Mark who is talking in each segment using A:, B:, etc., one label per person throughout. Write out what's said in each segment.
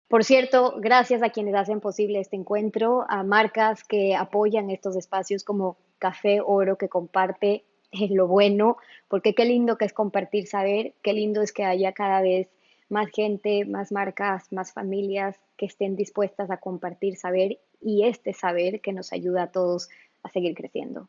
A: Por cierto, gracias a quienes hacen posible este encuentro, a marcas que apoyan estos espacios como Café Oro, que comparte lo bueno, porque qué lindo que es compartir saber, qué lindo es que haya cada vez más gente, más marcas, más familias que estén dispuestas a compartir saber y este saber que nos ayuda a todos a seguir creciendo.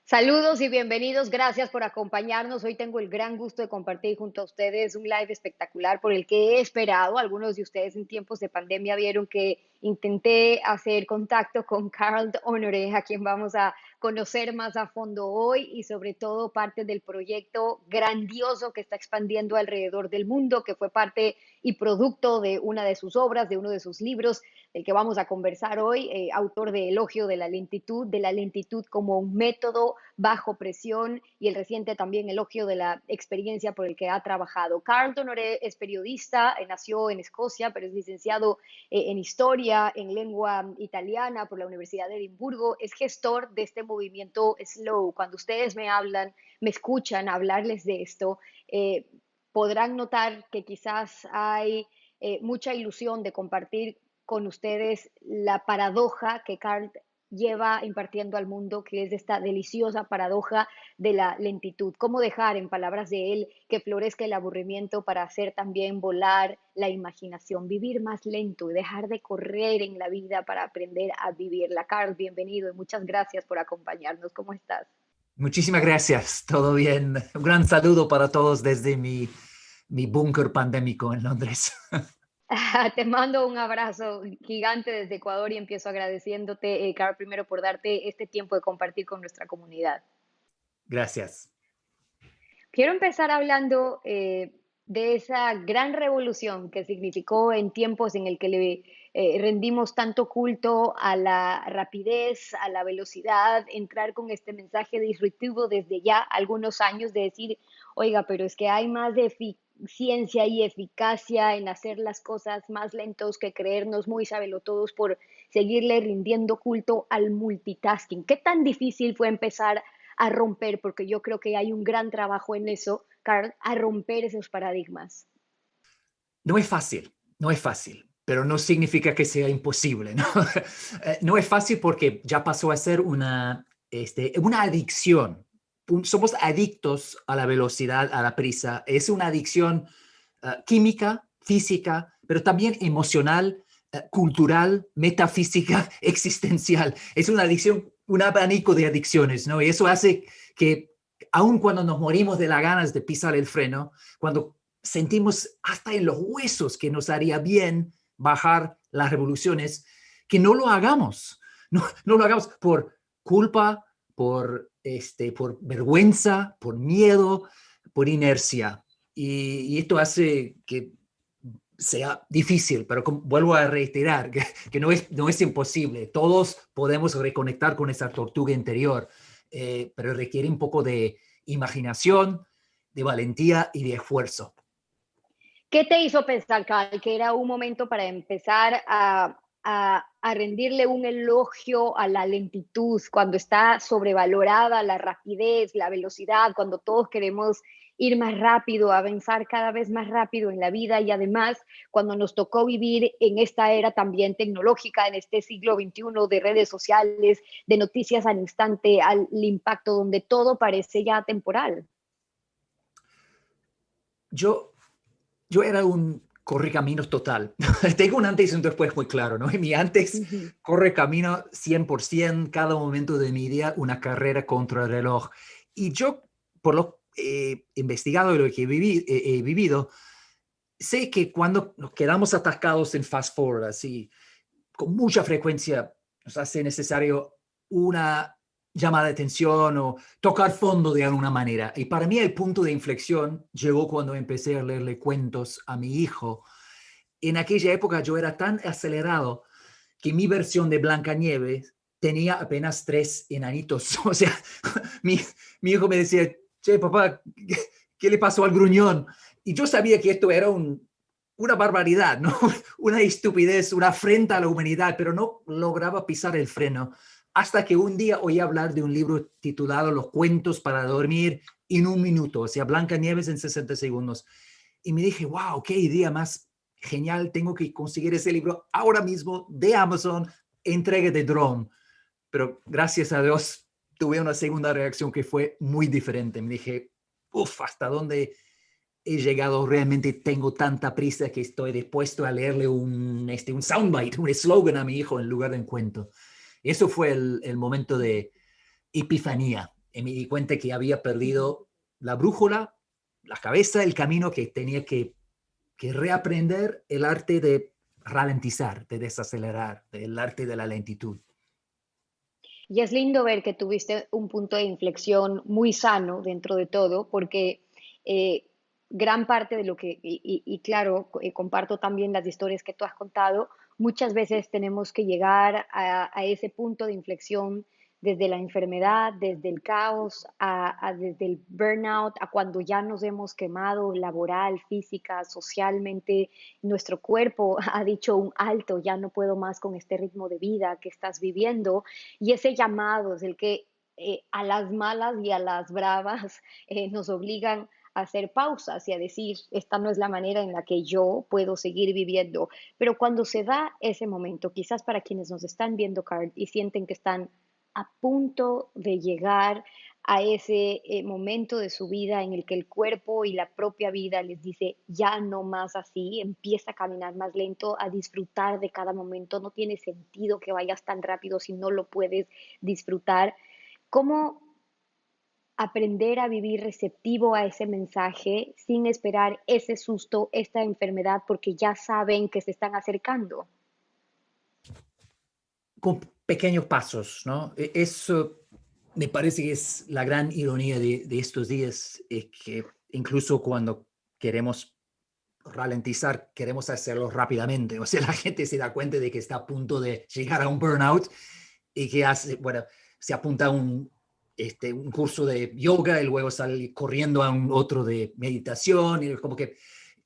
A: Saludos y bienvenidos. Gracias por acompañarnos. Hoy tengo el gran gusto de compartir junto a ustedes un live espectacular por el que he esperado. Algunos de ustedes en tiempos de pandemia vieron que intenté hacer contacto con Carl Honoré, a quien vamos a conocer más a fondo hoy y sobre todo parte del proyecto grandioso que está expandiendo alrededor del mundo, que fue parte y producto de una de sus obras, de uno de sus libros, del que vamos a conversar hoy, autor de Elogio de la lentitud como un método bajo presión y el reciente también elogio de la experiencia por el que ha trabajado. Carlton Honoré es periodista, nació en Escocia, pero es licenciado en historia, en lengua italiana por la Universidad de Edimburgo, es gestor de este movimiento Slow. Cuando ustedes me hablan, me escuchan hablarles de esto, podrán notar que quizás hay mucha ilusión de compartir con ustedes la paradoja que Carl lleva impartiendo al mundo, que es esta deliciosa paradoja de la lentitud. Cómo dejar, en palabras de él, que florezca el aburrimiento para hacer también volar la imaginación, vivir más lento y dejar de correr en la vida para aprender a vivirla. Carl, bienvenido y muchas gracias por acompañarnos. ¿Cómo estás?
B: Muchísimas gracias, todo bien. Un gran saludo para todos desde mi búnker pandémico en Londres.
A: Te mando un abrazo gigante desde Ecuador y empiezo agradeciéndote, Carl, primero por darte este tiempo de compartir con nuestra comunidad.
B: Gracias.
A: Quiero empezar hablando de esa gran revolución que significó en tiempos en el que le rendimos tanto culto a la rapidez, a la velocidad, entrar con este mensaje disruptivo desde ya algunos años de decir, oiga, pero es que hay más de eficiencia y eficacia en hacer las cosas más lentos que creernos muy sabelotodos por seguirle rindiendo culto al multitasking. ¿Qué tan difícil fue empezar a romper, porque yo creo que hay un gran trabajo en eso, Carl, a romper esos paradigmas?
B: No es fácil, pero no significa que sea imposible, ¿no? No es fácil porque ya pasó a ser una adicción. Somos adictos a la velocidad, a la prisa. Es una adicción química, física, pero también emocional, cultural, metafísica, existencial. Es una adicción, un abanico de adicciones, ¿no? Y eso hace que, aun cuando nos morimos de las ganas de pisar el freno, cuando sentimos hasta en los huesos que nos haría bien bajar las revoluciones, que no lo hagamos. No lo hagamos por culpa, por vergüenza, por miedo, por inercia. Y esto hace que sea difícil, pero vuelvo a reiterar que no es imposible. Todos podemos reconectar con esa tortuga interior, pero requiere un poco de imaginación, de valentía y de esfuerzo.
A: ¿Qué te hizo pensar, Carl, que era un momento para empezar a rendirle un elogio a la lentitud, cuando está sobrevalorada la rapidez, la velocidad, cuando todos queremos ir más rápido, avanzar cada vez más rápido en la vida y además cuando nos tocó vivir en esta era también tecnológica, en este siglo XXI de redes sociales, de noticias al instante, al impacto, donde todo parece ya temporal?
B: Yo, yo era un correcaminos total. Tengo un antes y un después muy claro, ¿no? Y mi antes
A: Ujú.
B: corre camino 100%, cada momento de mi día una carrera contra el reloj. Y yo, por lo investigado y lo que he vivido, sé que cuando nos quedamos atascados en fast forward, así, con mucha frecuencia, nos hace necesario una llamada de atención o tocar fondo de alguna manera. Y para mí el punto de inflexión llegó cuando empecé a leerle cuentos a mi hijo. En aquella época yo era tan acelerado que mi versión de Blancanieves tenía apenas 3 enanitos. O sea, mi, mi hijo me decía, che, papá, ¿qué le pasó al gruñón? Y yo sabía que esto era una barbaridad, ¿no? Una estupidez, una afrenta a la humanidad, pero no lograba pisar el freno. Hasta que un día oí hablar de un libro titulado Los cuentos para dormir en un minuto, o sea, Blancanieves en 60 segundos. Y me dije, wow, qué idea más genial, tengo que conseguir ese libro ahora mismo de Amazon, entrega de drone. Pero gracias a Dios tuve una segunda reacción que fue muy diferente. Me dije, uff, ¿hasta dónde he llegado? Realmente tengo tanta prisa que estoy dispuesto a leerle un soundbite, un eslogan a mi hijo en lugar de un cuento. Eso fue el momento de epifanía. Y me di cuenta que había perdido la brújula, la cabeza, el camino, que tenía que reaprender el arte de ralentizar, de desacelerar, el arte de la lentitud.
A: Y es lindo ver que tuviste un punto de inflexión muy sano dentro de todo, porque eh, gran parte de lo que, y claro, comparto también las historias que tú has contado, muchas veces tenemos que llegar a ese punto de inflexión desde la enfermedad, desde el caos, desde el burnout, a cuando ya nos hemos quemado laboral, física, socialmente, nuestro cuerpo ha dicho un alto, ya no puedo más con este ritmo de vida que estás viviendo, y ese llamado es el que a las malas y a las bravas nos obligan a hacer pausas y a decir, esta no es la manera en la que yo puedo seguir viviendo. Pero cuando se da ese momento, quizás para quienes nos están viendo, Carl, y sienten que están a punto de llegar a ese momento de su vida en el que el cuerpo y la propia vida les dice, ya no más así, empieza a caminar más lento, a disfrutar de cada momento, no tiene sentido que vayas tan rápido si no lo puedes disfrutar. ¿Cómo aprender a vivir receptivo a ese mensaje sin esperar ese susto, esta enfermedad, porque ya saben que se están acercando?
B: Con pequeños pasos, ¿no? Eso me parece que es la gran ironía de estos días, es que incluso cuando queremos ralentizar, queremos hacerlo rápidamente. O sea, la gente se da cuenta de que está a punto de llegar a un burnout y que hace, bueno, se apunta a un curso de yoga y luego sale corriendo a un otro de meditación y como que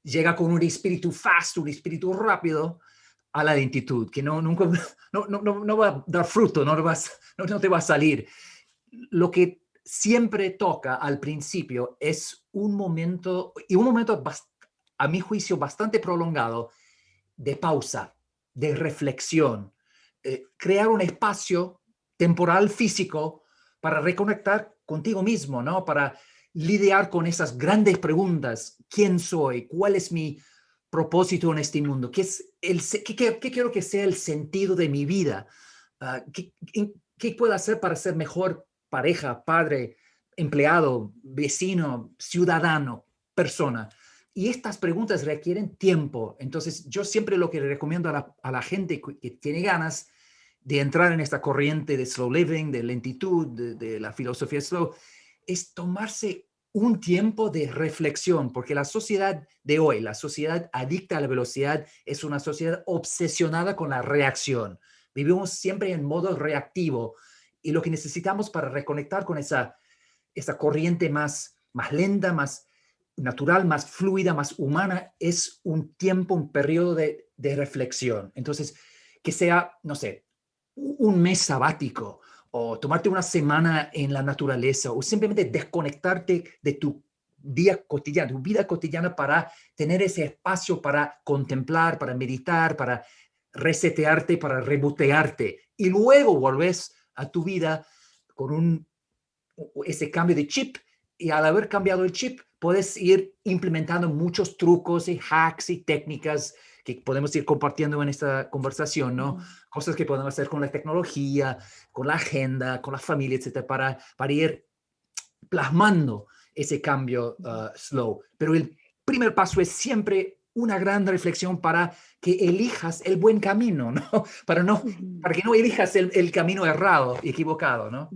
B: llega con un espíritu fast, un espíritu rápido a la lentitud, que nunca, no va a dar fruto, no te va a salir. Lo que siempre toca al principio es un momento, y un momento a mi juicio bastante prolongado, de pausa, de reflexión, crear un espacio temporal físico para reconectar contigo mismo, ¿no? Para lidiar con esas grandes preguntas. ¿Quién soy? ¿Cuál es mi propósito en este mundo? ¿Qué quiero que sea el sentido de mi vida? ¿Qué puedo hacer para ser mejor pareja, padre, empleado, vecino, ciudadano, persona? Y estas preguntas requieren tiempo. Entonces, yo siempre lo que le recomiendo a la gente que tiene ganas de entrar en esta corriente de slow living, de lentitud, de la filosofía slow, es tomarse un tiempo de reflexión, porque la sociedad de hoy, la sociedad adicta a la velocidad, es una sociedad obsesionada con la reacción. Vivimos siempre en modo reactivo y lo que necesitamos para reconectar con esa corriente más lenta, más natural, más fluida, más humana, es un tiempo, un periodo de reflexión. Entonces, que sea, no sé, un mes sabático o tomarte una semana en la naturaleza o simplemente desconectarte de tu día cotidiano, tu vida cotidiana para tener ese espacio para contemplar, para meditar, para resetearte, para rebotearte y luego volves a tu vida con ese cambio de chip y al haber cambiado el chip puedes ir implementando muchos trucos y hacks y técnicas que podemos ir compartiendo en esta conversación, ¿no?
A: Ujú.
B: Cosas que podemos hacer con la tecnología, con la agenda, con la familia, etcétera, para ir plasmando ese cambio slow. Pero el primer paso es siempre una gran reflexión para que elijas el buen camino, ¿no? Para, no,
A: Ujú.
B: para que no elijas el camino errado, equivocado, ¿no?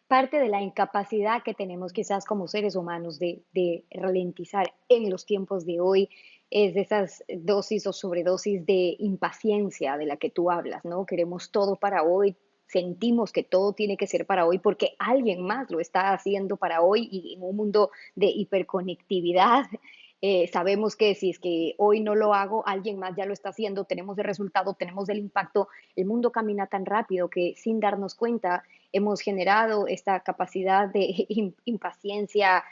A: Parte de la incapacidad que tenemos quizás como seres humanos de ralentizar en los tiempos de hoy es de esas dosis o sobredosis de impaciencia de la que tú hablas, ¿no? Queremos todo para hoy, sentimos que todo tiene que ser para hoy porque alguien más lo está haciendo para hoy y en un mundo de hiperconectividad Sabemos que si es que hoy no lo hago, alguien más ya lo está haciendo, tenemos el resultado, tenemos el impacto. El mundo camina tan rápido que sin darnos cuenta hemos generado esta capacidad de impaciencia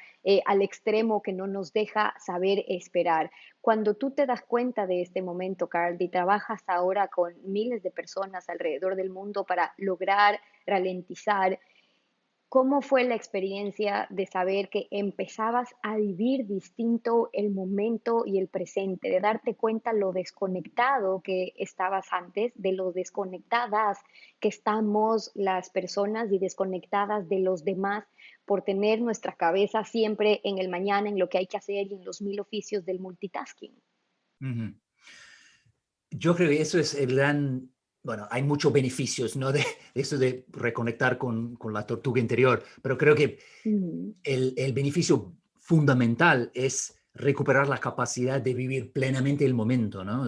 A: al extremo que no nos deja saber esperar. Cuando tú te das cuenta de este momento, Carl, y trabajas ahora con miles de personas alrededor del mundo para lograr ralentizar, ¿cómo fue la experiencia de saber que empezabas a vivir distinto el momento y el presente, de darte cuenta lo desconectado que estabas antes, de lo desconectadas que estamos las personas y desconectadas de los demás por tener nuestra cabeza siempre en el mañana, en lo que hay que hacer y en los mil oficios del multitasking?
B: Ujú. Yo creo que eso es el gran, bueno, hay muchos beneficios, ¿no? De eso de reconectar con la tortuga interior, pero creo que
A: Ujú.
B: el beneficio fundamental es recuperar la capacidad de vivir plenamente el momento, ¿no?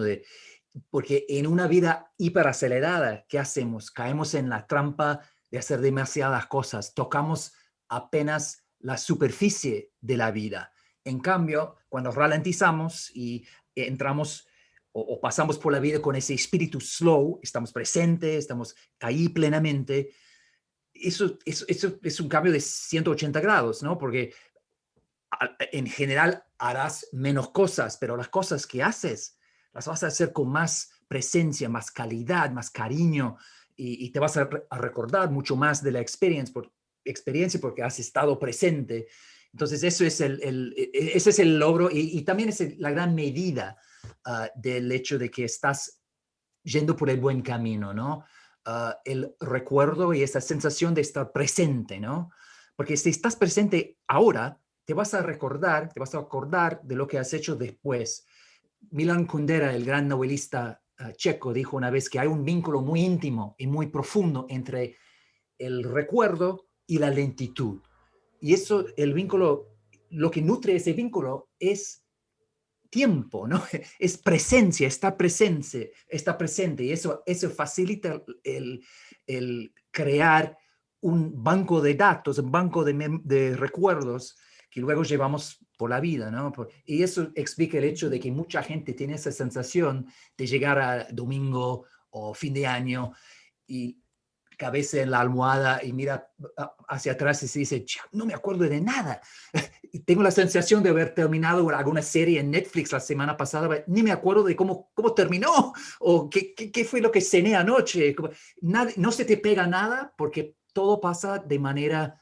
B: Porque en una vida hiperacelerada, ¿qué hacemos? Caemos en la trampa de hacer demasiadas cosas, tocamos apenas la superficie de la vida. En cambio, cuando ralentizamos y entramos o pasamos por la vida con ese espíritu slow, estamos presentes, estamos ahí plenamente, eso es un cambio de 180 grados, ¿no? Porque en general harás menos cosas, pero las cosas que haces las vas a hacer con más presencia, más calidad, más cariño y te vas a recordar mucho más de la experiencia porque has estado presente. Entonces, eso es ese es el logro y también es la gran medida del hecho de que estás yendo por el buen camino, ¿no? El recuerdo y esa sensación de estar presente, ¿no? Porque si estás presente ahora, te vas a acordar de lo que has hecho después. Milan Kundera, el gran novelista checo, dijo una vez que hay un vínculo muy íntimo y muy profundo entre el recuerdo y la lentitud. Y eso, el vínculo, lo que nutre ese vínculo es tiempo, ¿no? Es presencia, está presente y eso facilita el crear un banco de datos, un banco de recuerdos que luego llevamos por la vida, ¿no? Y eso explica el hecho de que mucha gente tiene esa sensación de llegar a domingo o fin de año y cabeza en la almohada y mira hacia atrás y se dice, no me acuerdo de nada. Y tengo la sensación de haber terminado alguna serie en Netflix la semana pasada, ni me acuerdo de cómo terminó o qué fue lo que cené anoche. Nada, no se te pega nada porque todo pasa de manera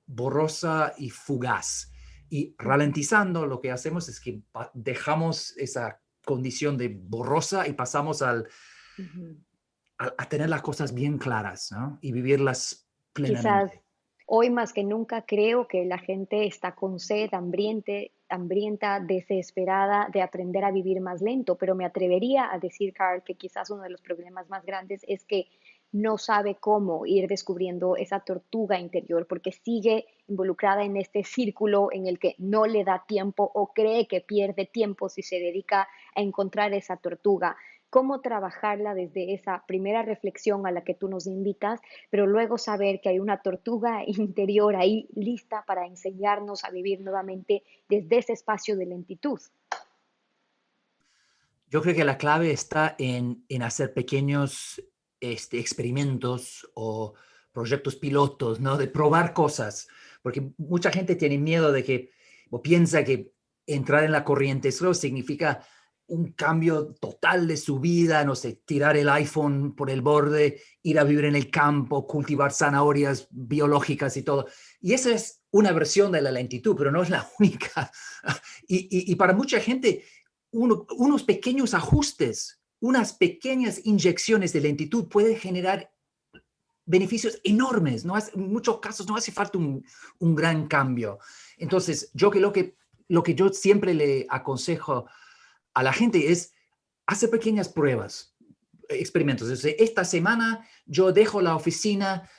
B: borrosa y fugaz. Y
A: Ujú.
B: ralentizando, lo que hacemos es que dejamos esa condición de borrosa y pasamos
A: Ujú.
B: a tener las cosas bien claras, ¿no? Y vivirlas
A: Quizás
B: plenamente.
A: hoy más que nunca creo que la gente está con sed, hambrienta, desesperada de aprender a vivir más lento, pero me atrevería a decir, Carl, que quizás uno de los problemas más grandes es que no sabe cómo ir descubriendo esa tortuga interior, porque sigue involucrada en este círculo en el que no le da tiempo o cree que pierde tiempo si se dedica a encontrar esa tortuga. Cómo trabajarla desde esa primera reflexión a la que tú nos invitas, pero luego saber que hay una tortuga interior ahí lista para enseñarnos a vivir nuevamente desde ese espacio de lentitud.
B: Yo creo que la clave está en hacer pequeños experimentos o proyectos pilotos, ¿no? De probar cosas, porque mucha gente tiene miedo de que, o piensa que entrar en la corriente slow significa un cambio total de su vida, no sé, tirar el iPhone por el borde, ir a vivir en el campo, cultivar zanahorias biológicas y todo. Y esa es una versión de la lentitud, pero no es la única. Y para mucha gente unos pequeños ajustes, unas pequeñas inyecciones de lentitud pueden generar beneficios enormes. No en muchos casos no hace falta un gran cambio. Entonces, yo que lo que yo siempre le aconsejo a la gente es hacer pequeñas pruebas, experimentos. Entonces, esta semana yo dejo la oficina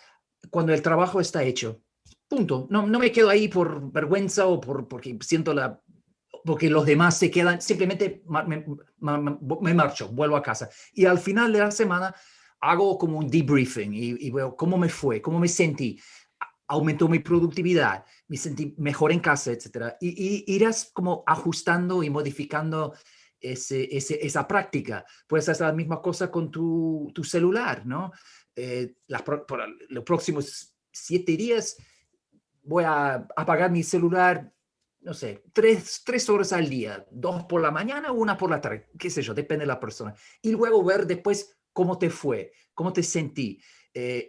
B: cuando el trabajo está hecho. Punto. No me quedo ahí por vergüenza o porque siento porque los demás se quedan, simplemente me marcho, vuelvo a casa. Y al final de la semana hago como un debriefing y veo cómo me fue, cómo me sentí. aumentó mi productividad, me sentí mejor en casa, etcétera. Y irás como ajustando y modificando esa práctica. Puedes hacer la misma cosa con tu celular, ¿no? Por los próximos 7 días voy a apagar mi celular, no sé, 3 horas al día, 2 por la mañana, 1 por la tarde, qué sé yo, depende de la persona. Y luego ver después cómo te fue, cómo te sentí.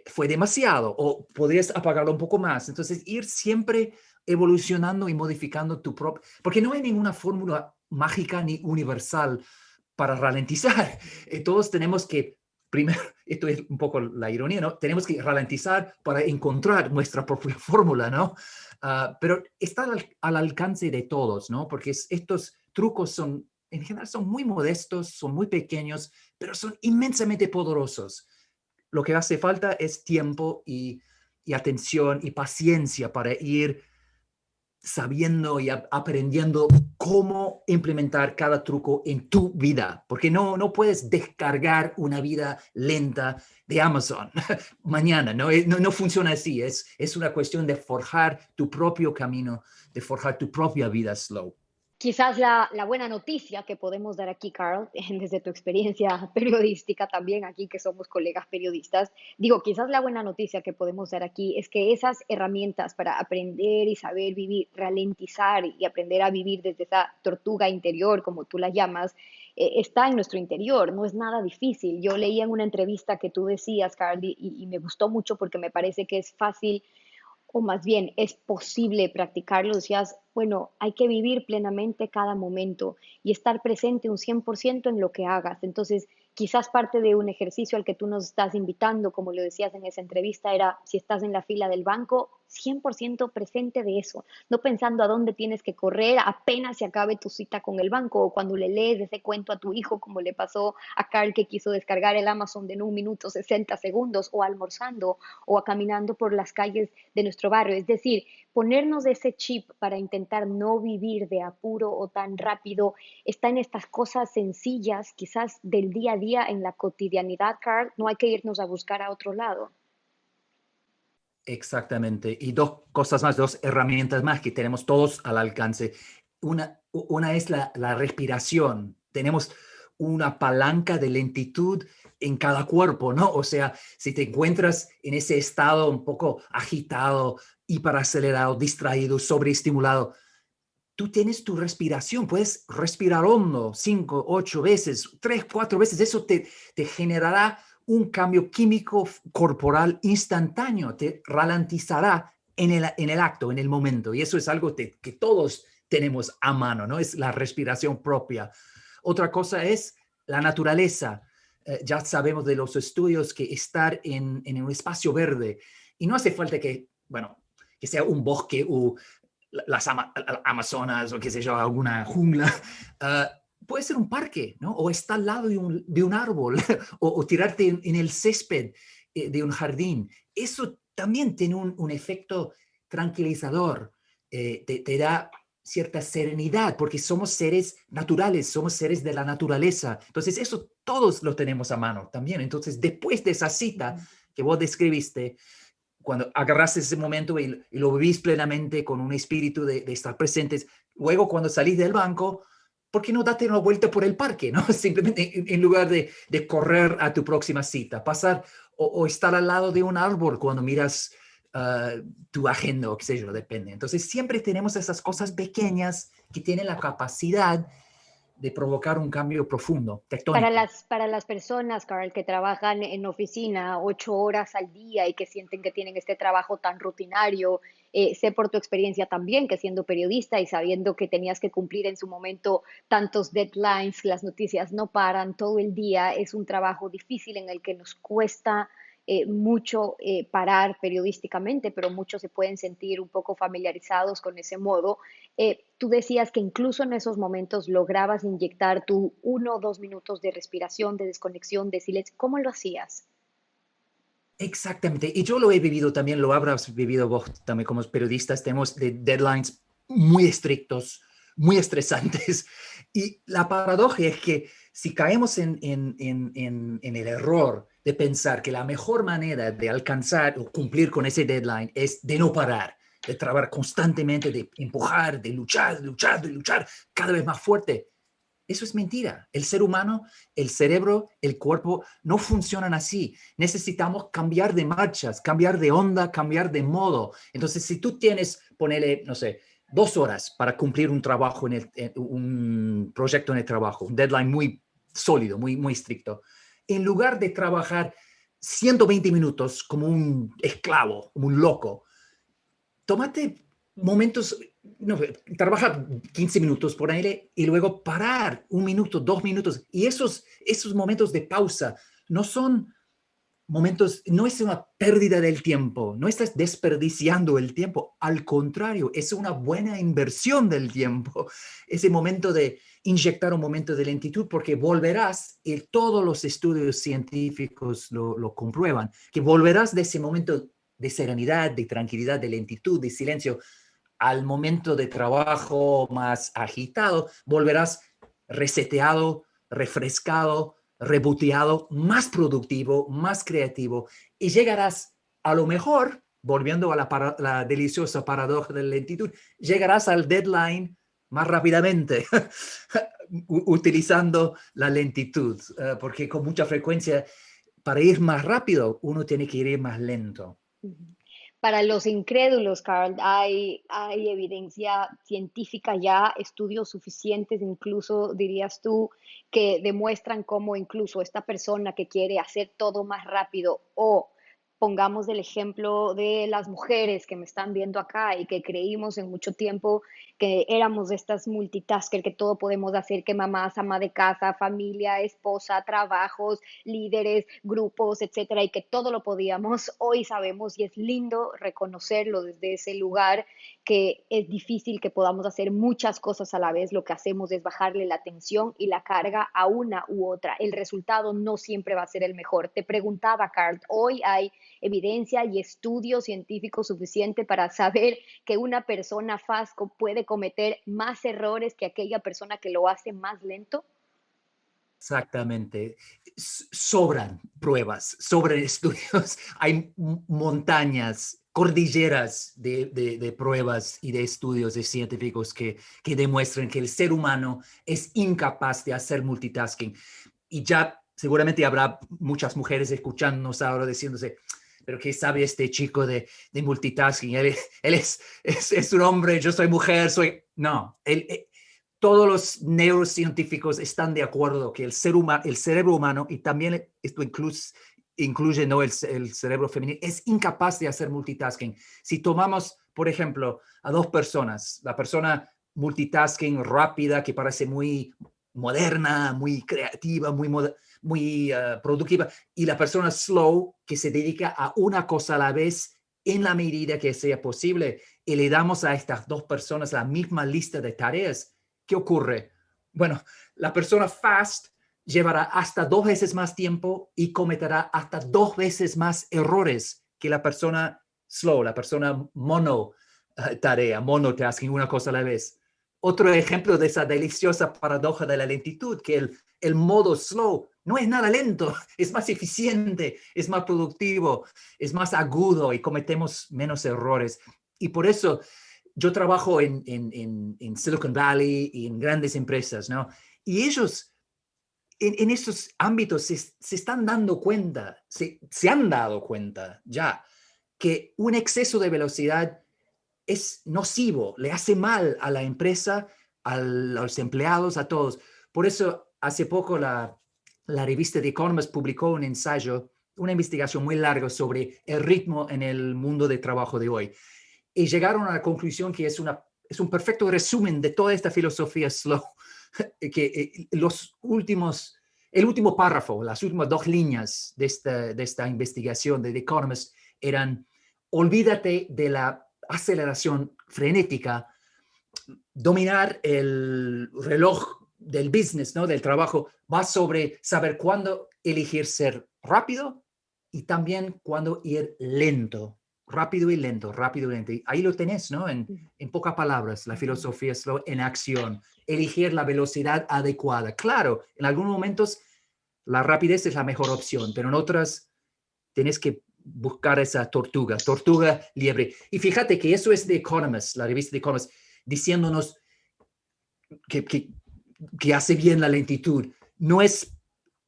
B: ¿Fue demasiado o podrías apagarlo un poco más? Entonces, ir siempre evolucionando y modificando tu propio, porque no hay ninguna fórmula mágica ni universal para ralentizar. Todos tenemos que, primero, esto es un poco la ironía, ¿no? Tenemos que ralentizar para encontrar nuestra propia fórmula, ¿no? Pero está al alcance de todos, ¿no? Porque estos trucos son, en general, son muy modestos, son muy pequeños, pero son inmensamente poderosos. Lo que hace falta es tiempo y atención y paciencia para ir sabiendo y aprendiendo cómo implementar cada truco en tu vida, porque no puedes descargar una vida lenta de Amazon mañana, no funciona así, es una cuestión de forjar tu propio camino, de forjar tu propia vida slow.
A: Quizás la buena noticia que podemos dar aquí, Carl, desde tu experiencia periodística también, aquí que somos colegas periodistas, digo, quizás la buena noticia que podemos dar aquí es que esas herramientas para aprender y saber vivir, ralentizar y aprender a vivir desde esa tortuga interior, como tú la llamas, está en nuestro interior, no es nada difícil. Yo leía en una entrevista que tú decías, Carl, y me gustó mucho porque me parece que es fácil o más bien es posible practicarlo, decías, bueno, hay que vivir plenamente cada momento y estar presente un 100% en lo que hagas. Entonces, quizás parte de un ejercicio al que tú nos estás invitando, como lo decías en esa entrevista, era si estás en la fila del banco, 100% presente de eso, no pensando a dónde tienes que correr apenas se acabe tu cita con el banco o cuando le lees ese cuento a tu hijo, como le pasó a Carl que quiso descargar el Amazon de en 1 minuto 60 segundos o almorzando o caminando por las calles de nuestro barrio. Es decir, ponernos ese chip para intentar no vivir de apuro o tan rápido está en estas cosas sencillas, quizás del día a día, en la cotidianidad, Carl. No hay que irnos a buscar a otro lado.
B: Exactamente. Y dos cosas más, dos herramientas más que tenemos todos al alcance. Una es la respiración. Tenemos una palanca de lentitud en cada cuerpo, ¿no? O sea, si te encuentras en ese estado un poco agitado, hiperacelerado, distraído, sobreestimulado, tú tienes tu respiración, puedes respirar hondo 5, 8 veces, 3, 4 veces, eso te generará un cambio químico corporal instantáneo, te ralentizará en el acto, en el momento, y eso es algo que todos tenemos a mano, ¿no? Es la respiración propia. Otra cosa es la naturaleza. Ya sabemos de los estudios que estar en un espacio verde, y no hace falta que, bueno, que sea un bosque o las Amazonas o qué sé yo, alguna jungla, puede ser un parque, ¿no? O está al lado de un árbol o tirarte en el césped de un jardín. Eso también tiene un efecto tranquilizador, te da cierta serenidad, porque somos seres naturales, somos seres de la naturaleza. Entonces, eso todos lo tenemos a mano también. Entonces, después de esa cita que vos describiste, cuando agarras ese momento y lo vivís plenamente con un espíritu de estar presentes, luego cuando salís del banco, ¿por qué no date una vuelta por el parque, no? Simplemente en lugar de correr a tu próxima cita, pasar o estar al lado de un árbol cuando miras tu agenda o qué sé yo, depende. Entonces siempre tenemos esas cosas pequeñas que tienen la capacidad de provocar un cambio profundo, tectónico.
A: Para las personas, Carl, que trabajan en oficina 8 horas al día y que sienten que tienen este trabajo tan rutinario, sé por tu experiencia también que siendo periodista y sabiendo que tenías que cumplir en su momento tantos deadlines, las noticias no paran todo el día, es un trabajo difícil en el que nos cuesta mucho parar periodísticamente, pero muchos se pueden sentir un poco familiarizados con ese modo. Tú decías que incluso en esos momentos lograbas inyectar tu 1 o 2 minutos de respiración, de desconexión, de silencio. ¿Cómo lo hacías?
B: Exactamente, y yo lo he vivido también, lo habrás vivido vos también como periodistas, tenemos deadlines muy estrictos, muy estresantes, y la paradoja es que si caemos en el error de pensar que la mejor manera de alcanzar o cumplir con ese deadline es de no parar, de trabajar constantemente, de empujar, de luchar, de luchar, de luchar cada vez más fuerte. Eso es mentira. El ser humano, el cerebro, el cuerpo no funcionan así. Necesitamos cambiar de marchas, cambiar de onda, cambiar de modo. Entonces, si tú tienes, ponele, no sé, 2 horas para cumplir un trabajo un proyecto en el trabajo, un deadline muy sólido, muy, muy estricto, en lugar de trabajar 120 minutos como un esclavo, como un loco, tómate momentos, no, trabaja 15 minutos por aire y luego parar 1 minuto, 2 minutos. Y esos momentos de pausa no son momentos, no es una pérdida del tiempo, no estás desperdiciando el tiempo, al contrario, es una buena inversión del tiempo, ese momento de inyectar un momento de lentitud, porque volverás, y todos los estudios científicos lo comprueban, que volverás de ese momento de serenidad, de tranquilidad, de lentitud, de silencio, al momento de trabajo más agitado, volverás reseteado, refrescado, reboteado, más productivo, más creativo y llegarás a lo mejor, volviendo a la deliciosa paradoja de la lentitud, llegarás al deadline más rápidamente utilizando la lentitud, porque con mucha frecuencia para ir más rápido uno tiene que ir más lento.
A: Para los incrédulos, Carl, hay evidencia científica ya, estudios suficientes, incluso dirías tú, que demuestran cómo incluso esta persona que quiere hacer todo más rápido o pongamos el ejemplo de las mujeres que me están viendo acá y que creímos en mucho tiempo que éramos estas multitasker, que todo podemos hacer, que mamás, ama de casa, familia, esposa, trabajos, líderes, grupos, etcétera, y que todo lo podíamos. Hoy sabemos y es lindo reconocerlo desde ese lugar que es difícil que podamos hacer muchas cosas a la vez. Lo que hacemos es bajarle la tensión y la carga a una u otra. El resultado no siempre va a ser el mejor. Te preguntaba, Carl, hoy hay evidencia y estudio científico suficiente para saber que una persona fast puede cometer más errores que aquella persona que lo hace más lento.
B: Exactamente. Sobran pruebas, sobran estudios. Hay montañas, cordilleras de pruebas y de estudios de científicos que demuestran que el ser humano es incapaz de hacer multitasking. Y ya seguramente habrá muchas mujeres escuchándonos ahora diciéndose, pero ¿qué sabe este chico de multitasking? Él es un hombre, yo soy mujer, soy... No, todos los neurocientíficos están de acuerdo que el cerebro humano, y también esto incluye ¿no? el cerebro femenino, es incapaz de hacer multitasking. Si tomamos, por ejemplo, a dos personas, la persona multitasking rápida, que parece muy moderna, muy creativa, muy productiva, y la persona slow, que se dedica a una cosa a la vez en la medida que sea posible, y le damos a estas dos personas la misma lista de tareas, ¿qué ocurre? Bueno, la persona fast llevará hasta 2 veces más tiempo y cometerá hasta 2 veces más errores que la persona slow, la persona tarea, monotasking, una cosa a la vez. Otro ejemplo de esa deliciosa paradoja de la lentitud, que el modo slow no es nada lento, es más eficiente, es más productivo, es más agudo y cometemos menos errores. Y por eso yo trabajo en Silicon Valley y en grandes empresas, ¿no? Y ellos en esos ámbitos se están dando cuenta, se han dado cuenta ya que un exceso de velocidad es nocivo, le hace mal a la empresa, a los empleados, a todos. Por eso hace poco la revista The Economist publicó un ensayo, una investigación muy larga sobre el ritmo en el mundo de trabajo de hoy. Y llegaron a la conclusión que es un perfecto resumen de toda esta filosofía slow, que el último párrafo, las últimas 2 líneas de esta investigación de The Economist eran: olvídate de la aceleración frenética, dominar el reloj del business, ¿no? Del trabajo, va sobre saber cuándo elegir ser rápido y también cuándo ir lento, rápido y lento, rápido y lento. Y ahí lo tenés, ¿no? En pocas palabras, la filosofía slow en acción, elegir la velocidad adecuada. Claro, en algunos momentos la rapidez es la mejor opción, pero en otras tienes que buscar esa tortuga liebre. Y fíjate que eso es The Economist, la revista The Economist, diciéndonos que, que, que hace bien la lentitud. No es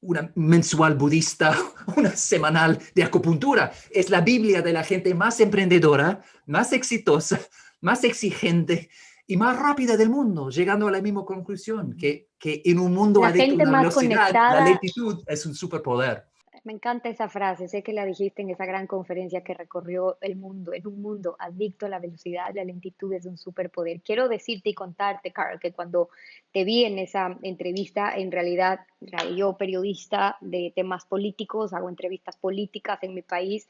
B: una mensual budista, una semanal de acupuntura. Es la Biblia de la gente más emprendedora, más exitosa, más exigente y más rápida del mundo, llegando a la misma conclusión, que en un mundo
A: La
B: adicto a
A: gente
B: la
A: más
B: velocidad, la
A: conectada.
B: lentitud es un superpoder.
A: Me encanta esa frase, sé que la dijiste en esa gran conferencia que recorrió el mundo, en un mundo adicto a la velocidad, la lentitud es un superpoder. Quiero decirte y contarte, Carl, que cuando te vi en esa entrevista, en realidad, yo periodista de temas políticos, hago entrevistas políticas en mi país,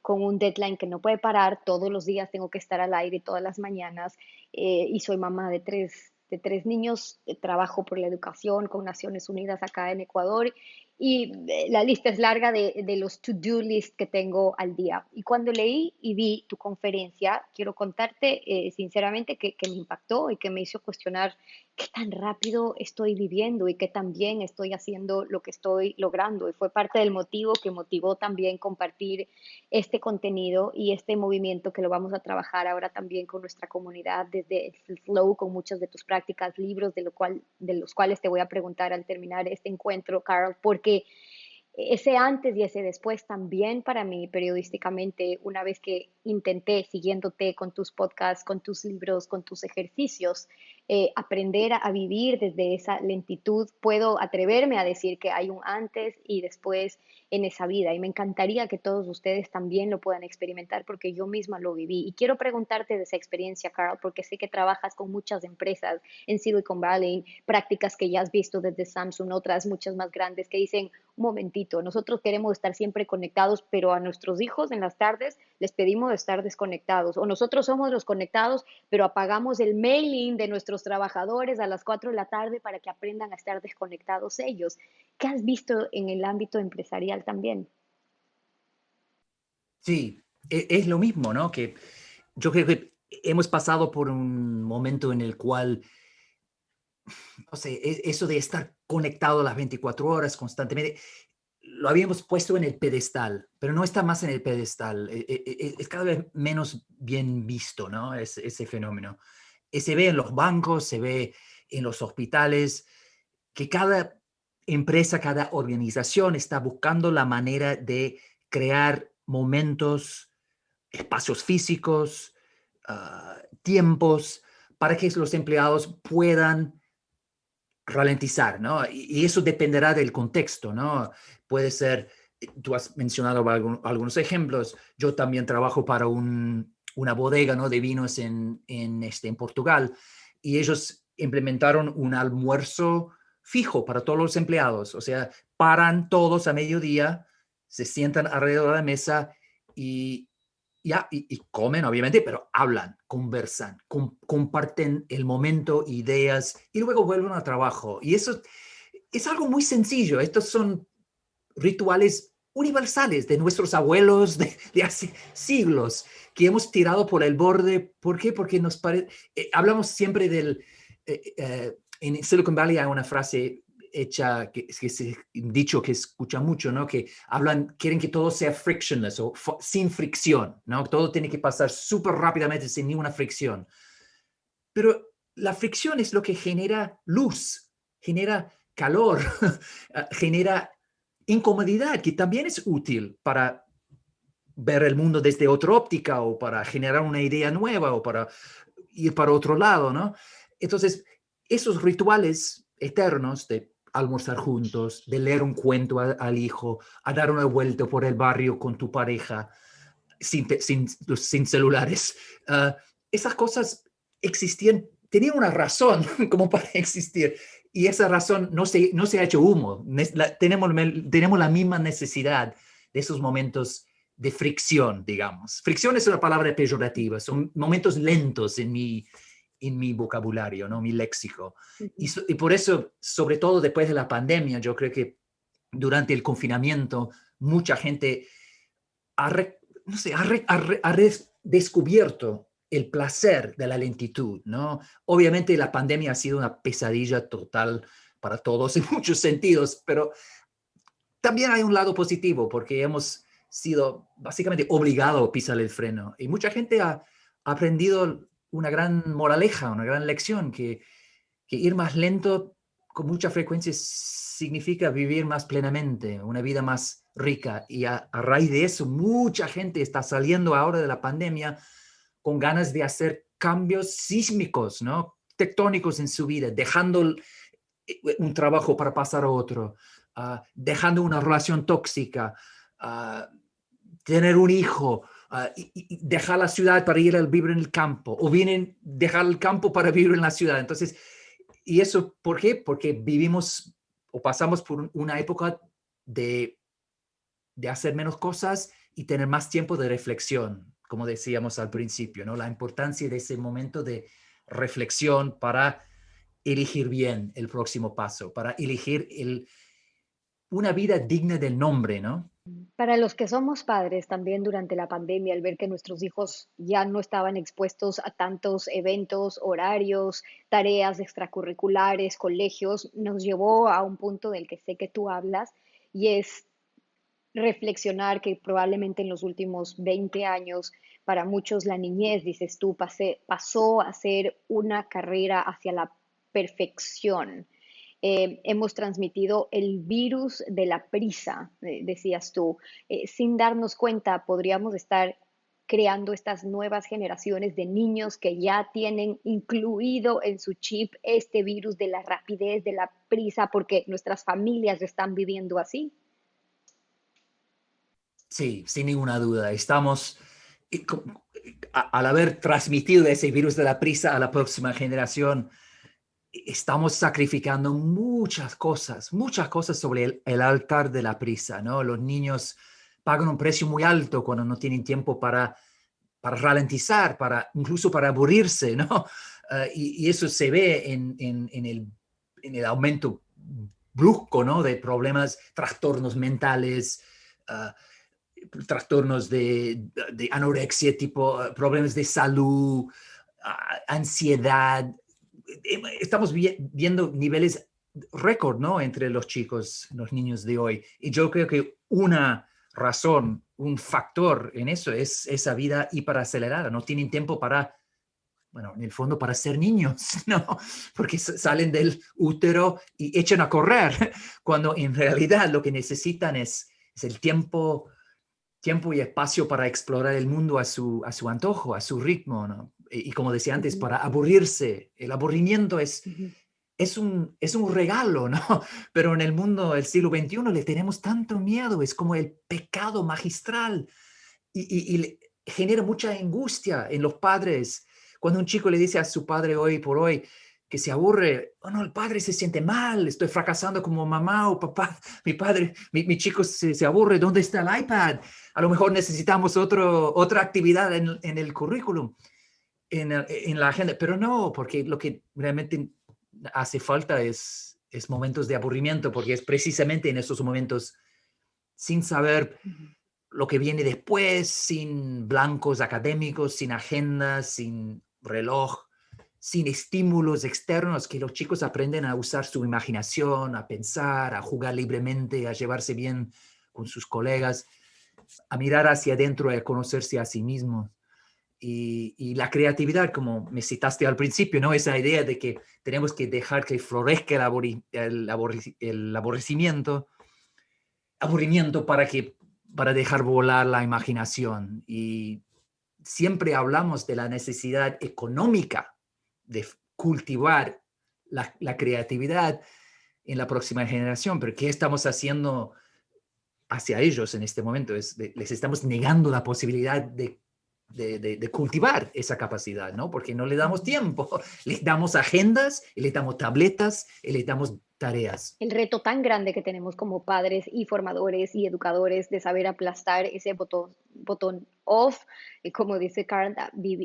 A: con un deadline que no puede parar, todos los días tengo que estar al aire, todas las mañanas, y soy mamá de tres niños, trabajo por la educación con Naciones Unidas acá en Ecuador y la lista es larga de los to-do list que tengo al día. Y cuando leí y vi tu conferencia, quiero contarte sinceramente que me impactó y que me hizo cuestionar qué tan rápido estoy viviendo y qué tan bien estoy haciendo lo que estoy logrando. Y fue parte del motivo que motivó también compartir este contenido y este movimiento que lo vamos a trabajar ahora también con nuestra comunidad desde el Flow, con muchas de tus prácticas, libros, de los cuales te voy a preguntar al terminar este encuentro, Carl, porque ese antes y ese después también para mí periodísticamente, una vez que intenté, siguiéndote con tus podcasts, con tus libros, con tus ejercicios, aprender a vivir desde esa lentitud, puedo atreverme a decir que hay un antes y después en esa vida. Y me encantaría que todos ustedes también lo puedan experimentar porque yo misma lo viví. Y quiero preguntarte de esa experiencia, Carl, porque sé que trabajas con muchas empresas en Silicon Valley, prácticas que ya has visto desde Samsung, otras muchas más grandes que dicen, un momentito, nosotros queremos estar siempre conectados, pero a nuestros hijos en las tardes les pedimos estar desconectados. O nosotros somos los conectados, pero apagamos el mailing de nuestros trabajadores a las 4 de la tarde para que aprendan a estar desconectados ellos. ¿Qué has visto en el ámbito empresarial también?
B: Sí, es lo mismo, ¿no? Que yo creo que hemos pasado por un momento en el cual, no sé, eso de estar conectado a las 24 horas constantemente, lo habíamos puesto en el pedestal, pero no está más en el pedestal. Es cada vez menos bien visto, ¿no? Ese fenómeno. Se ve en los bancos, se ve en los hospitales, que cada empresa, cada organización está buscando la manera de crear momentos, espacios físicos, tiempos, para que los empleados puedan ralentizar, ¿no? Y eso dependerá del contexto, ¿no? Puede ser, tú has mencionado algunos ejemplos, yo también trabajo para una bodega, ¿no? De vinos en Portugal, y ellos implementaron un almuerzo fijo para todos los empleados, o sea, paran todos a mediodía, se sientan alrededor de la mesa y ya, y comen, obviamente, pero hablan, conversan, comparten el momento, ideas, y luego vuelven al trabajo. Y eso es algo muy sencillo. Estos son rituales universales de nuestros abuelos de hace siglos, que hemos tirado por el borde. ¿Por qué? Porque nos parece, hablamos siempre en Silicon Valley hay una frase hecha, que se dicho que escucha mucho, ¿no? Que quieren que todo sea frictionless o sin fricción, ¿no? Todo tiene que pasar súper rápidamente sin ninguna fricción. Pero la fricción es lo que genera luz, genera calor, genera incomodidad, que también es útil para ver el mundo desde otra óptica o para generar una idea nueva o para ir para otro lado, ¿no? Entonces, esos rituales eternos de almorzar juntos, de leer un cuento al hijo, a dar una vuelta por el barrio con tu pareja, sin celulares, esas cosas existían, tenían una razón como para existir. Y esa razón no se ha hecho humo. Tenemos la misma necesidad de esos momentos de fricción, digamos. Fricción es una palabra peyorativa, son momentos lentos en mi vocabulario, ¿no? Mi léxico. Y por eso, sobre todo después de la pandemia, yo creo que durante el confinamiento, mucha gente ha, no sé, ha descubierto el placer de la lentitud, ¿no? Obviamente la pandemia ha sido una pesadilla total para todos en muchos sentidos, pero también hay un lado positivo porque hemos sido básicamente obligados a pisar el freno. Y mucha gente ha aprendido una gran moraleja, una gran lección, que ir más lento con mucha frecuencia significa vivir más plenamente, una vida más rica. Y a raíz de eso, mucha gente está saliendo ahora de la pandemia con ganas de hacer cambios sísmicos, ¿no? Tectónicos en su vida, dejando un trabajo para pasar a otro, dejando una relación tóxica, uh, tener un hijo, y dejar la ciudad para ir a vivir en el campo, o vienen dejar el campo para vivir en la ciudad. Entonces, ¿y eso por qué? Porque vivimos o pasamos por una época de, de hacer menos cosas y tener más tiempo de reflexión, como decíamos al principio, ¿no? La importancia de ese momento de reflexión para elegir bien el próximo paso, para elegir una vida digna del nombre, ¿no?
A: Para los que somos padres también durante la pandemia, al ver que nuestros hijos ya no estaban expuestos a tantos eventos, horarios, tareas extracurriculares, colegios, nos llevó a un punto del que sé que tú hablas y es reflexionar que probablemente en los últimos 20 años, para muchos la niñez, dices tú, pasó a ser una carrera hacia la perfección. Hemos transmitido el virus de la prisa, decías tú. Sin darnos cuenta, podríamos estar creando estas nuevas generaciones de niños que ya tienen incluido en su chip este virus de la rapidez, de la prisa, porque nuestras familias están viviendo así.
B: Sí, sin ninguna duda. Estamos, al haber transmitido ese virus de la prisa a la próxima generación, estamos sacrificando muchas cosas sobre el altar de la prisa, ¿no? Los niños pagan un precio muy alto cuando no tienen tiempo para ralentizar, incluso para aburrirse, ¿no? Y eso se ve en el aumento brusco, ¿no? De problemas, trastornos mentales, uh, trastornos de anorexia, tipo problemas de salud, ansiedad. Estamos viendo niveles récord, ¿no? Entre los chicos, los niños de hoy. Y yo creo que una razón, un factor en eso es esa vida hiperacelerada. No tienen tiempo para, bueno, en el fondo para ser niños, ¿no? Porque salen del útero y echan a correr, cuando en realidad lo que necesitan es el tiempo y espacio para explorar el mundo a su antojo, a su ritmo, ¿no? Y como decía antes,
A: Ujú,
B: para aburrirse. El aburrimiento
A: ujú.
B: es un regalo, ¿no? Pero en el mundo del siglo XXI le tenemos tanto miedo, es como el pecado magistral y genera mucha angustia en los padres. Cuando un chico le dice a su padre hoy por hoy que se aburre, oh no, el padre se siente mal, estoy fracasando como mamá o papá, mi padre, mi chico se aburre, ¿dónde está el iPad? A lo mejor necesitamos otra actividad en el currículum, en la agenda, pero no, porque lo que realmente hace falta es momentos de aburrimiento, porque es precisamente en esos momentos sin saber
A: Ujú.
B: lo que viene después, sin blancos académicos, sin agendas, sin reloj, sin estímulos externos, que los chicos aprenden a usar su imaginación, a pensar, a jugar libremente, a llevarse bien con sus colegas, a mirar hacia adentro, a conocerse a sí mismos. Y la creatividad, como me citaste al principio, ¿no? Esa idea de que tenemos que dejar que florezca el aburrimiento para dejar volar la imaginación. Y siempre hablamos de la necesidad económica de cultivar la creatividad en la próxima generación, pero ¿qué estamos haciendo hacia ellos en este momento? Les estamos negando la posibilidad de cultivar esa capacidad, ¿no? Porque no le damos
A: Ujú.
B: tiempo, les damos agendas, les damos tabletas, les damos tareas.
A: El reto tan grande que tenemos como padres y formadores y educadores de saber aplastar ese botón off, y como dice Carl,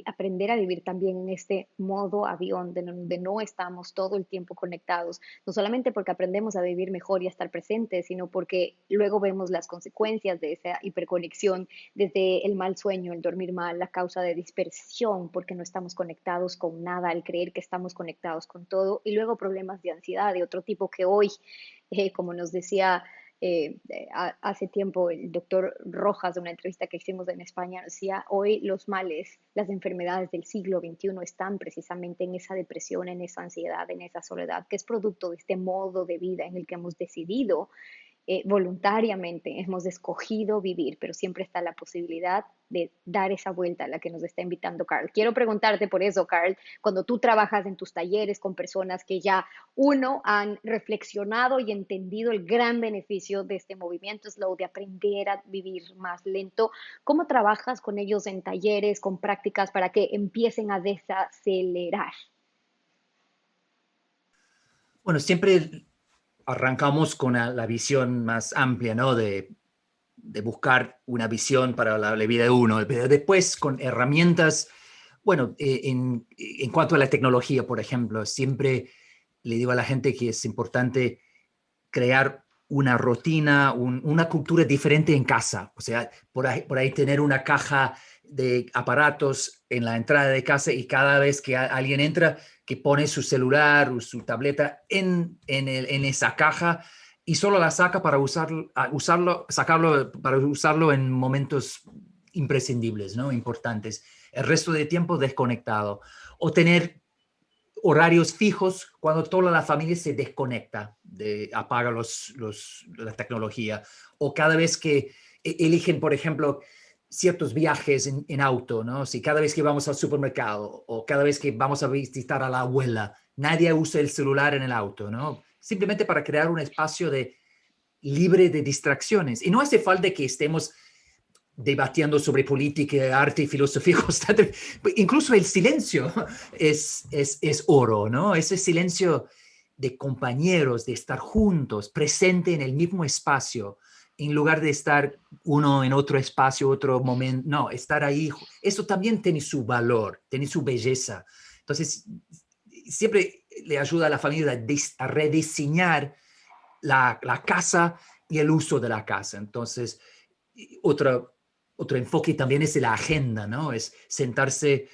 A: aprender a vivir también en este modo avión, donde no estamos todo el tiempo conectados, no solamente porque aprendemos a vivir mejor y a estar presentes, sino porque luego vemos las consecuencias de esa hiperconexión, desde el mal sueño, el dormir mal, la causa de dispersión, porque no estamos conectados con nada, el creer que estamos conectados con todo, y luego problemas de ansiedad de otro tipo que hoy, como nos decía Hace tiempo el doctor Rojas, de una entrevista que hicimos en España, decía, hoy los males, las enfermedades del siglo XXI están precisamente en esa depresión, en esa ansiedad, en esa soledad, que es producto de este modo de vida en el que hemos decidido voluntariamente, hemos escogido vivir, pero siempre está la posibilidad de dar esa vuelta a la que nos está invitando Carl. Quiero preguntarte por eso, Carl, cuando tú trabajas en tus talleres con personas que ya, uno, han reflexionado y entendido el gran beneficio de este movimiento slow, de aprender a vivir más lento, ¿cómo trabajas con ellos en talleres, con prácticas para que empiecen a desacelerar?
B: Bueno, siempre arrancamos con la visión más amplia, ¿no? De buscar una visión para la vida de uno, pero después con herramientas, bueno, en cuanto a la tecnología, por ejemplo, siempre le digo a la gente que es importante crear una rutina, una cultura diferente en casa. O sea, por ahí tener una caja de aparatos en la entrada de casa y cada vez que alguien entra, que pone su celular o su tableta en esa caja y solo la saca para sacarlo para usarlo en momentos imprescindibles, ¿no? Importantes. El resto del tiempo desconectado. O tener horarios fijos cuando toda la familia se desconecta, apaga la tecnología, o cada vez que eligen, por ejemplo, ciertos viajes en auto, ¿no? Si cada vez que vamos al supermercado o cada vez que vamos a visitar a la abuela, nadie usa el celular en el auto, ¿no? Simplemente para crear un espacio libre de distracciones. Y no hace falta que estemos debatiendo sobre política, arte y filosofía constante. Incluso el silencio es oro, ¿no? Ese silencio de compañeros, de estar juntos, presente en el mismo espacio, en lugar de estar uno en otro espacio, otro momento. No, estar ahí. Eso también tiene su valor, tiene su belleza. Entonces, siempre le ayuda a la familia a rediseñar la casa y el uso de la casa. Entonces, otro enfoque también es la agenda, ¿no? Es sentarse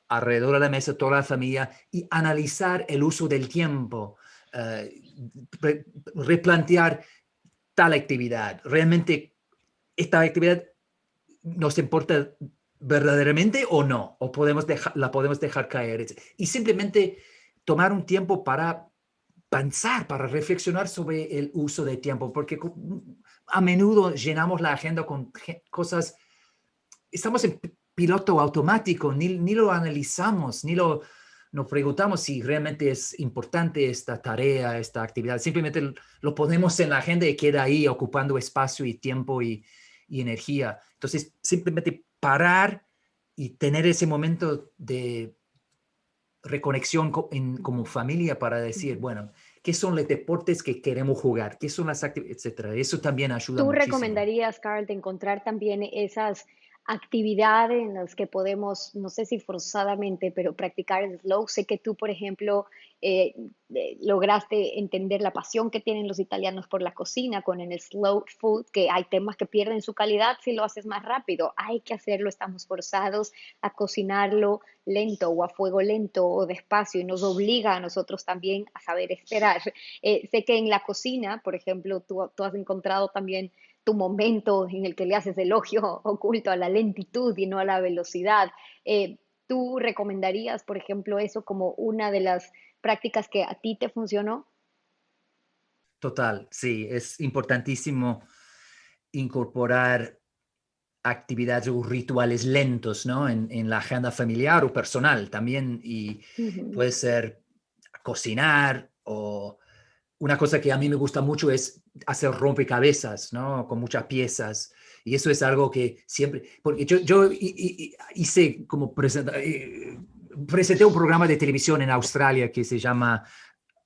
B: alrededor de la mesa toda la familia y analizar el uso del tiempo, eh, replantear tal actividad. ¿Realmente esta actividad nos importa verdaderamente o no? ¿O la podemos dejar caer? Y simplemente tomar un tiempo para pensar, para reflexionar sobre el uso del tiempo, porque a menudo llenamos la agenda con cosas, estamos en piloto automático, ni lo analizamos, nos preguntamos si realmente es importante esta tarea, esta actividad. Simplemente lo ponemos en la agenda y queda ahí ocupando espacio y tiempo y energía. Entonces, simplemente parar y tener ese momento de reconexión como familia para decir, bueno, ¿qué son los deportes que queremos jugar? ¿Qué son las actividades? Etcétera. Eso también ayuda
A: ¿Tú
B: muchísimo.
A: recomendarías, Carl, de encontrar también esas actividades en las que podemos, no sé si forzadamente, pero practicar el slow? Sé que tú, por ejemplo, lograste entender la pasión que tienen los italianos por la cocina con el slow food, que hay temas que pierden su calidad si lo haces más rápido. Hay que hacerlo, estamos forzados a cocinarlo lento o a fuego lento o despacio y nos obliga a nosotros también a saber esperar. Sé que en la cocina, por ejemplo, tú has encontrado también tu momento en el que le haces elogio oculto a la lentitud y no a la velocidad. ¿Tú recomendarías, por ejemplo, eso como una de las prácticas que a ti te funcionó?
B: Total, sí, es importantísimo incorporar actividades o rituales lentos, ¿no? En la agenda familiar o personal también. Y
A: Ujú.
B: puede ser cocinar o una cosa que a mí me gusta mucho es hacer rompecabezas, ¿no? Con muchas piezas. Y eso es algo que siempre, porque yo hice como presenté un programa de televisión en Australia que se llama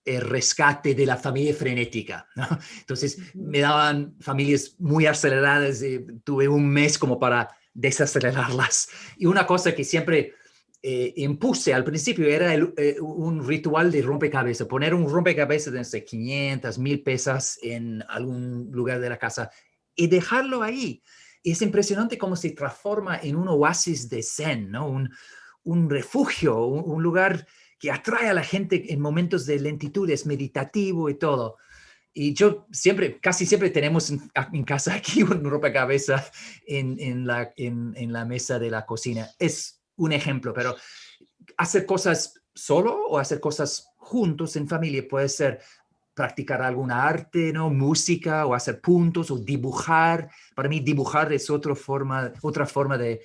B: El rescate de la familia frenética, ¿no? Entonces
A: Ujú.
B: me daban familias muy aceleradas, tuve un mes como para desacelerarlas. Y una cosa que siempre impuse al principio era un ritual de rompecabezas, poner un rompecabezas de no sé, 500, 1000 piezas en algún lugar de la casa y dejarlo ahí. Y es impresionante cómo se transforma en un oasis de zen, ¿no? Un refugio, lugar que atrae a la gente en momentos de lentitud, es meditativo y todo. Y yo siempre, casi siempre tenemos en casa aquí un rompecabezas en la mesa de la cocina. Es un ejemplo, pero hacer cosas solo o hacer cosas juntos en familia puede ser practicar alguna arte, ¿no? Música o hacer puntos o dibujar. Para mí dibujar es otra forma de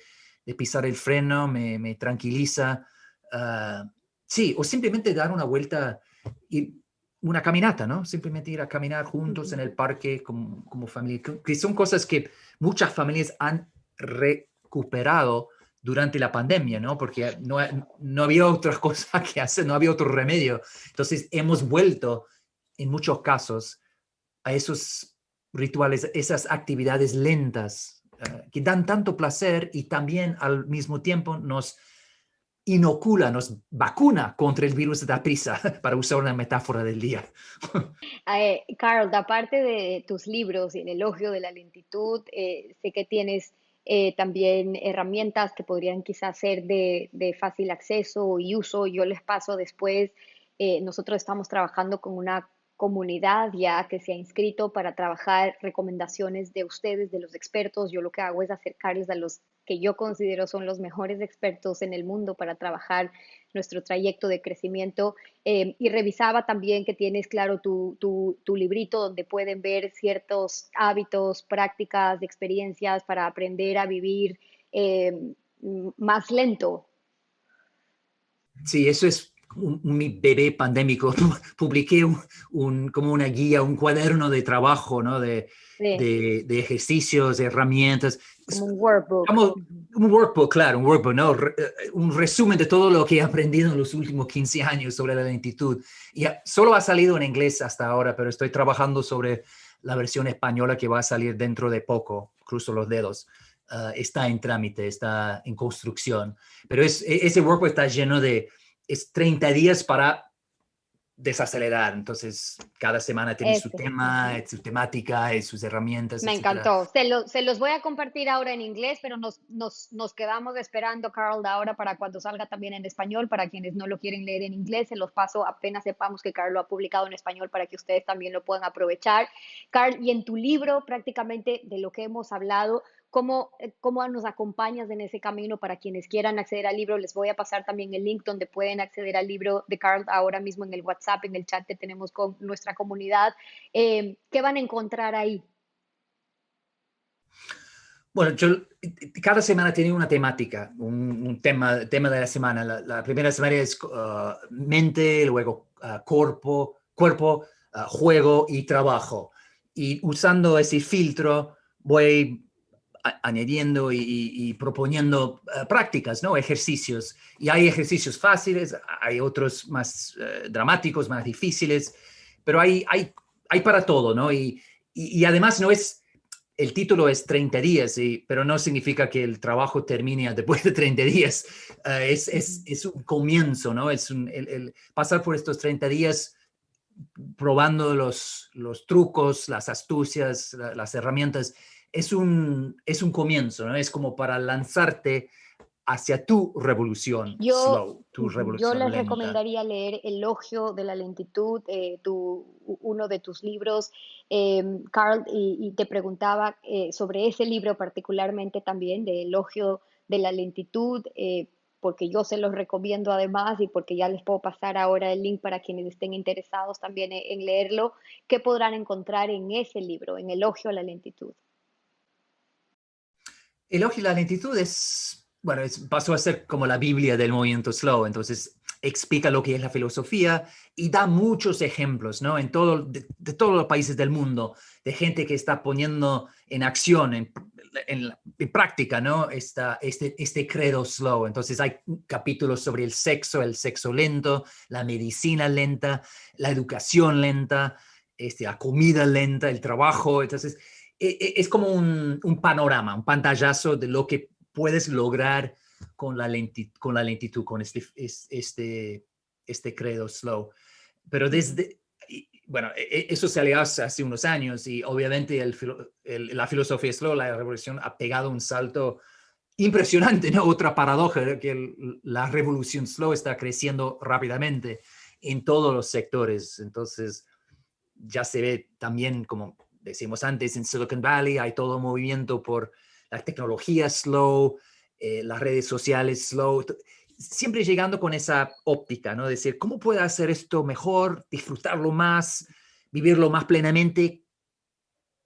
B: pisar el freno, me tranquiliza. Uh, sí, o simplemente dar una vuelta y una caminata, ¿no? Simplemente ir a caminar juntos en el parque como familia, que son cosas que muchas familias han recuperado durante la pandemia, ¿no? Porque no había otra cosa que hacer, no había otro remedio. Entonces hemos vuelto en muchos casos a esos rituales, esas actividades lentas que dan tanto placer y también al mismo tiempo nos inocula, nos vacuna contra el virus de la prisa, para usar una metáfora del día.
A: Carl, aparte de tus libros y el elogio de la lentitud, sé que tienes también herramientas que podrían quizás ser de fácil acceso y uso. Yo les paso después. Nosotros estamos trabajando con una comunidad ya que se ha inscrito para trabajar recomendaciones de ustedes, de los expertos. Yo lo que hago es acercarles a los que yo considero son los mejores expertos en el mundo para trabajar nuestro trayecto de crecimiento. Y revisaba también que tienes, claro, tu librito donde pueden ver ciertos hábitos, prácticas, experiencias para aprender a vivir más lento.
B: Sí, eso es mi bebé pandémico. Publiqué como una guía, un cuaderno de trabajo, ¿no?
A: Sí,
B: De ejercicios, de herramientas.
A: como un workbook.
B: Como un workbook, claro, un workbook, ¿no? Un resumen de todo lo que he aprendido en los últimos 15 años sobre la lentitud. Y solo ha salido en inglés hasta ahora, pero estoy trabajando sobre la versión española que va a salir dentro de poco. Cruzo los dedos. Está en trámite, está en construcción. Pero ese workbook está lleno es 30 días para desacelerar. Entonces, cada semana tiene su
A: Este.
B: tema, su temática, sus herramientas,
A: Me
B: etcétera.
A: encantó. Se los voy a compartir ahora en inglés, pero nos quedamos esperando, Carl, ahora para cuando salga también en español. Para quienes no lo quieren leer en inglés, se los paso apenas sepamos que Carl lo ha publicado en español para que ustedes también lo puedan aprovechar. Carl, y en tu libro, prácticamente de lo que hemos hablado, ¿cómo nos acompañas en ese camino? Para quienes quieran acceder al libro, les voy a pasar también el link donde pueden acceder al libro de Carl ahora mismo en el WhatsApp, en el chat que tenemos con nuestra comunidad. ¿Qué van a encontrar ahí?
B: Bueno, cada semana tiene una temática, un tema de la semana. La primera semana es mente, luego cuerpo, juego y trabajo. Y usando ese filtro voy añadiendo y proponiendo prácticas, ¿no? Ejercicios. Y hay ejercicios fáciles, hay otros más dramáticos, más difíciles, pero hay para todo, ¿no? Y además no es el título es 30 días, pero no significa que el trabajo termine después de 30 días. Es un comienzo, ¿no? Pasar por estos 30 días probando los trucos, las astucias, las herramientas, es un comienzo, ¿no? Es como para lanzarte hacia tu revolución
A: Yo,
B: slow, tu
A: yo
B: revolución
A: les
B: lenta.
A: recomendaría leer Elogio de la lentitud, uno de tus libros, Carl, y te preguntaba sobre ese libro particularmente también, de Elogio de la lentitud, porque yo se los recomiendo además y porque ya les puedo pasar ahora el link para quienes estén interesados también en leerlo. ¿Qué podrán encontrar en ese libro, en Elogio a la lentitud?
B: Elogio y la lentitud bueno, pasó a ser como la Biblia del movimiento slow, entonces explica lo que es la filosofía y da muchos ejemplos, ¿no? De todos los países del mundo, de gente que está poniendo en acción, en práctica, ¿no? Este credo slow. Entonces hay capítulos sobre el sexo lento, la medicina lenta, la educación lenta, la comida lenta, el trabajo. Entonces es como un panorama, un pantallazo de lo que puedes lograr con la lentitud, con este credo slow. Pero
A: Ujú.
B: bueno, eso salió hace unos años y obviamente la filosofía slow, la revolución ha pegado un salto impresionante, ¿no? Otra paradoja, que la revolución slow está creciendo rápidamente en todos los sectores. Entonces, ya se ve también, como decimos antes, en Silicon Valley hay todo un movimiento por la tecnología slow, las redes sociales slow, siempre llegando con esa óptica, ¿no? Decir, ¿cómo puedo hacer esto mejor, disfrutarlo más, vivirlo más plenamente,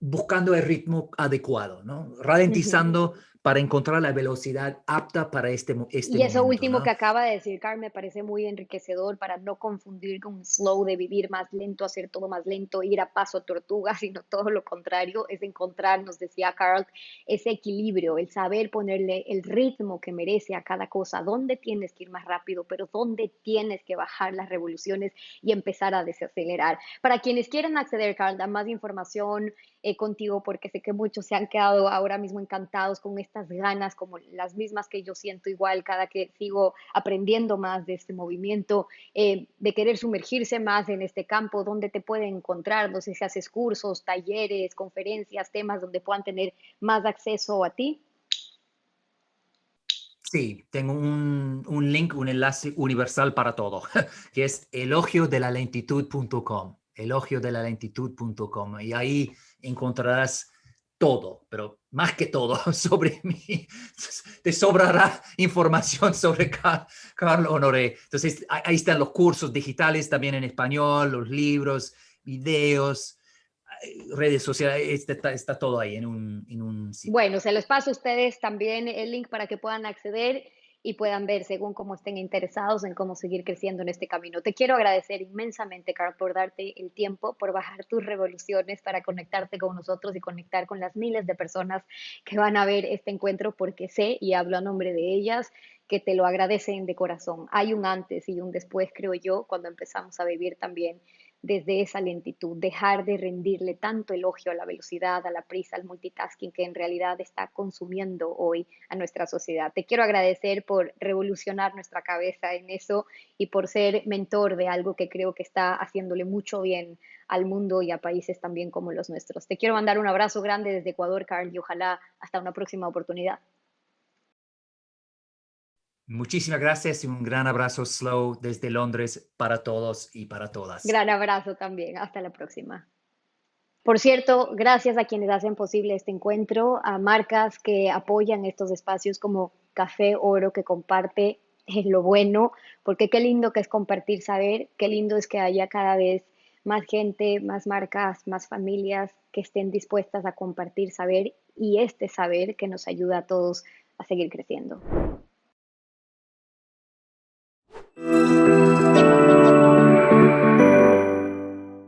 B: buscando el ritmo adecuado, ¿no?
A: Ujú.
B: Ralentizando para encontrar la velocidad apta para este
A: Y eso
B: momento,
A: último que
B: ¿no?
A: acaba de decir, Carmen, me parece muy enriquecedor para no confundir con slow de vivir más lento, hacer todo más lento, ir a paso tortuga, sino todo lo contrario, es encontrar, nos decía Carl, ese equilibrio, el saber ponerle el ritmo que merece a cada cosa, dónde tienes que ir más rápido, pero dónde tienes que bajar las revoluciones y empezar a desacelerar. Para quienes quieran acceder, Carl, a más información, contigo porque sé que muchos se han quedado ahora mismo encantados con estas ganas, como las mismas que yo siento igual cada que sigo aprendiendo más de este movimiento, de querer sumergirse más en este campo, donde te pueden encontrar, no sé si haces cursos, talleres, conferencias, temas donde puedan tener más acceso a ti.
B: Sí, tengo un link, un enlace universal para todo, que es elogiodelalentitud.com, elogiodelalentitud.com, y ahí encontrarás todo, pero más que todo sobre mí. Te sobrará información sobre Carlo Honoré. Entonces, ahí están los cursos digitales también en español, los libros, videos, redes sociales, está todo ahí en un sitio.
A: Bueno, se los paso a ustedes también el link para que puedan acceder y puedan ver según cómo estén interesados en cómo seguir creciendo en este camino. Te quiero agradecer inmensamente, Carl, por darte el tiempo, por bajar tus revoluciones para conectarte con nosotros y conectar con las miles de personas que van a ver este encuentro, porque sé, y hablo a nombre de ellas, que te lo agradecen de corazón. Hay un antes y un después, creo yo, cuando empezamos a vivir también desde esa lentitud, dejar de rendirle tanto elogio a la velocidad, a la prisa, al multitasking que en realidad está consumiendo hoy a nuestra sociedad. Te quiero agradecer por revolucionar nuestra cabeza en eso y por ser mentor de algo que creo que está haciéndole mucho bien al mundo y a países también como los nuestros. Te quiero mandar un abrazo grande desde Ecuador, Carl, y ojalá hasta una próxima oportunidad.
B: Muchísimas gracias y un gran abrazo slow desde Londres para todos y para todas.
A: Gran abrazo también. Hasta la próxima. Por cierto, gracias a quienes hacen posible este encuentro, a marcas que apoyan estos espacios como Café Oro, que comparte lo bueno, porque qué lindo que es compartir saber, qué lindo es que haya cada vez más gente, más marcas, más familias que estén dispuestas a compartir saber y este saber que nos ayuda a todos a seguir creciendo.